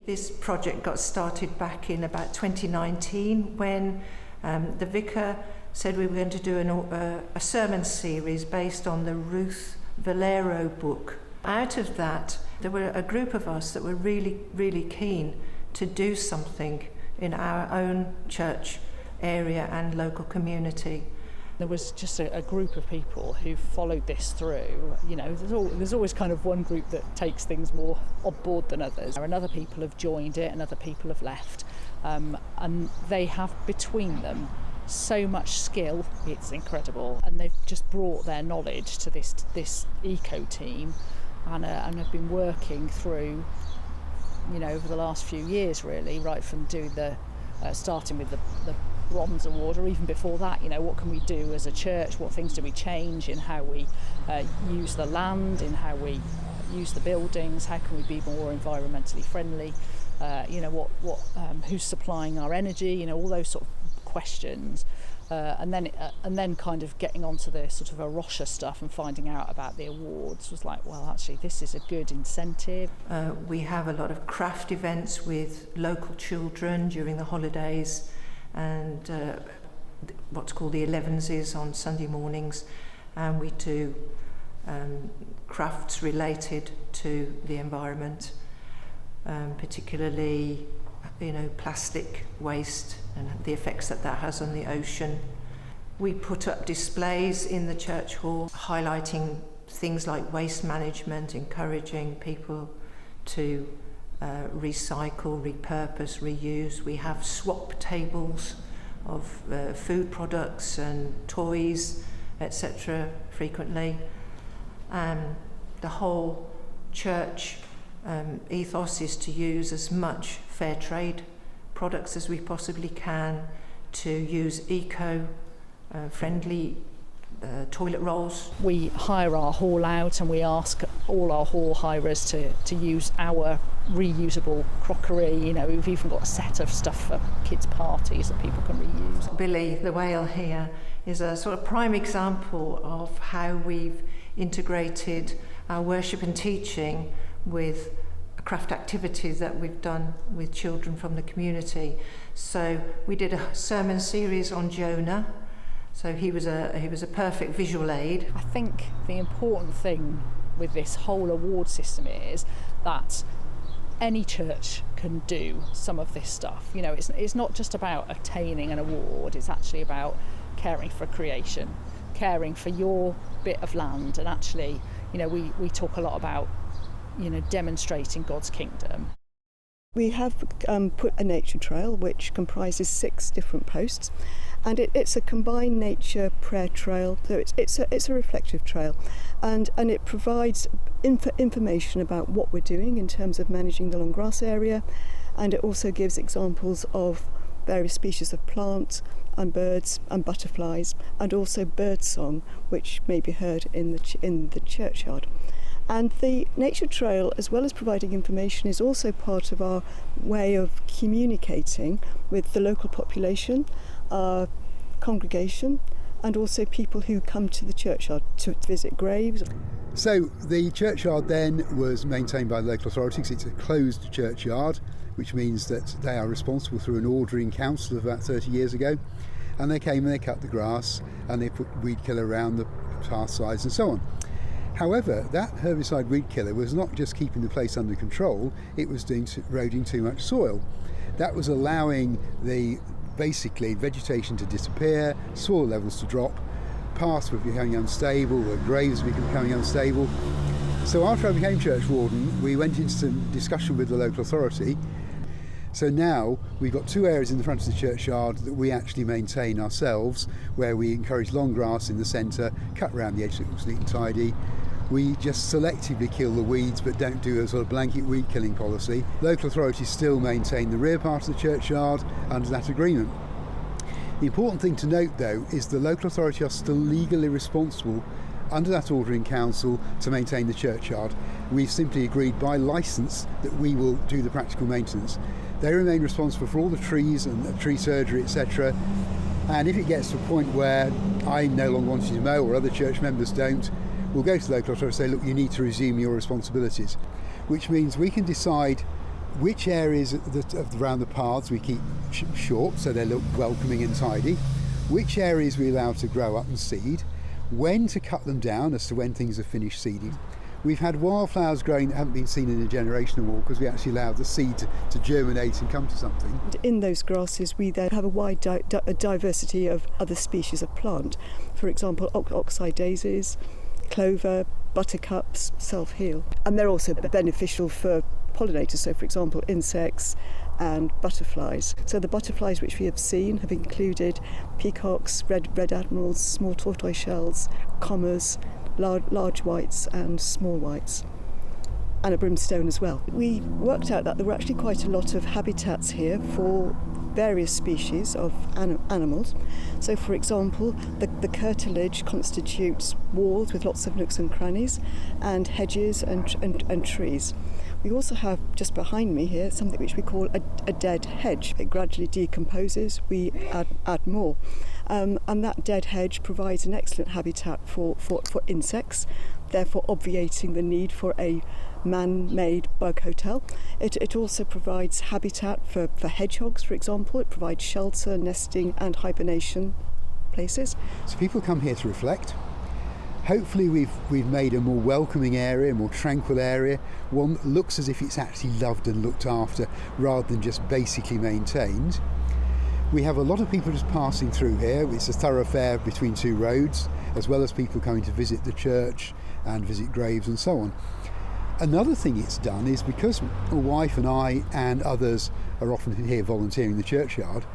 This project got started back in about 2019 when the vicar said we were going to do a sermon series based on the Ruth Valero book. Out of that, there were a group of us that were really, really keen to do something in our own church area and local community. There was just a group of people who followed this through. You know, there's always kind of one group that takes things more on board than others. And other people have joined it and other people have left. And they have between them so much skill, it's incredible. And they've just brought their knowledge to this eco team and have been working through, you know, over the last few years really, right from doing starting with the Bronze Award, or even before that, you know, what can we do as a church, what things do we change in how we use the land, in how we use the buildings, how can we be more environmentally friendly, you know, who's supplying our energy, you know, all those sort of questions, and then kind of getting onto the sort of A Rocha stuff and finding out about the awards was like, well, actually this is a good incentive. We have a lot of craft events with local children during the holidays, and what's called the 11s on Sunday mornings, and we do crafts related to the environment, particularly, you know, plastic waste and the effects that has on the ocean. We put up displays in the church hall highlighting things like waste management, encouraging people to recycle, repurpose, reuse. We have swap tables of food products and toys, etc. frequently. The whole church ethos is to use as much fair trade products as we possibly can, to use eco-friendly toilet rolls. We hire our hall out and we ask all our hall hirers to use our reusable crockery. You know, we've even got a set of stuff for kids' parties that people can reuse. Billy the whale here is a sort of prime example of how we've integrated our worship and teaching with craft activities that we've done with children from the community. So we did a sermon series on Jonah. So he was a perfect visual aid. I think the important thing with this whole award system is that any church can do some of this stuff. You know, it's not just about attaining an award, it's actually about caring for creation, caring for your bit of land, and actually, you know, we talk a lot about, you know, demonstrating God's kingdom. We have put a nature trail which comprises 6 different posts, and it's a combined nature prayer trail. So it's a reflective trail, and it provides information about what we're doing in terms of managing the long grass area, and it also gives examples of various species of plants and birds and butterflies, and also bird song, which may be heard in the churchyard. And the nature trail, as well as providing information, is also part of our way of communicating with the local population, our congregation, and also people who come to the churchyard to visit graves. So the churchyard then was maintained by the local authorities. It's a closed churchyard, which means that they are responsible through an ordering council of about 30 years ago. And they came and they cut the grass and they put weed killer around the path sides and so on. However, that herbicide weed killer was not just keeping the place under control, it was eroding too much soil. That was allowing basically vegetation to disappear, soil levels to drop, paths were becoming unstable, graves were becoming unstable. So after I became church warden, we went into some discussion with the local authority. So now we've got 2 areas in the front of the churchyard that we actually maintain ourselves, where we encourage long grass in the centre, cut around the edge so it looks neat and tidy. We just selectively kill the weeds but don't do a sort of blanket weed killing policy. Local authorities still maintain the rear part of the churchyard under that agreement. The important thing to note though is the local authority are still legally responsible under that ordering council to maintain the churchyard. We've simply agreed by licence that we will do the practical maintenance. They remain responsible for all the trees and the tree surgery, etc. And if it gets to a point where I no longer want you to mow or other church members don't, we'll go to the local authority and say, look, you need to resume your responsibilities, which means we can decide which areas around the paths we keep short so they look welcoming and tidy, which areas we allow to grow up and seed, when to cut them down as to when things are finished seeding. We've had wildflowers growing that haven't been seen in a generation or more because we actually allowed the seed to germinate and come to something. In those grasses we then have a wide diversity of other species of plant. For example, oxeye daisies, clover, buttercups, self-heal. And they're also beneficial for pollinators, so for example insects and butterflies. So the butterflies which we have seen have included peacocks, red admirals, small tortoise shells, commas, large whites and small whites, and a brimstone as well. We worked out that there were actually quite a lot of habitats here for various species of animals. So for example, the curtilage constitutes walls with lots of nooks and crannies and hedges and trees. We also have just behind me here something which we call a dead hedge. It gradually decomposes, we add more. And that dead hedge provides an excellent habitat for insects, therefore obviating the need for a man-made bug hotel. It also provides habitat for hedgehogs, for example. It provides shelter, nesting and hibernation places. So people come here to reflect. Hopefully we've made a more welcoming area, a more tranquil area, one that looks as if it's actually loved and looked after rather than just basically maintained. We have a lot of people just passing through here. It's a thoroughfare between two roads, as well as people coming to visit the church and visit graves and so on. Another thing it's done is because my wife and I and others are often here volunteering in the churchyard,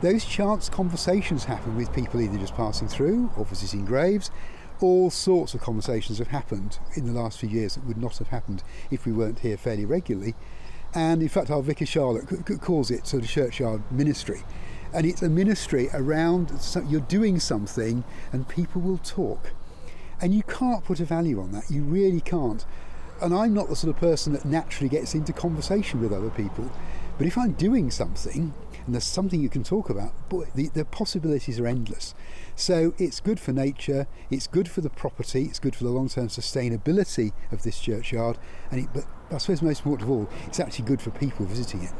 those chance conversations happen with people either just passing through or visiting graves. All sorts of conversations have happened in the last few years that would not have happened if we weren't here fairly regularly. And in fact, our Vicar Charlotte calls it sort of churchyard ministry. And it's a ministry around, you're doing something and people will talk. And you can't put a value on that, you really can't. And I'm not the sort of person that naturally gets into conversation with other people. But if I'm doing something, and there's something you can talk about, boy, the possibilities are endless. So it's good for nature, it's good for the property, it's good for the long-term sustainability of this churchyard, but I suppose most important of all, it's actually good for people visiting it.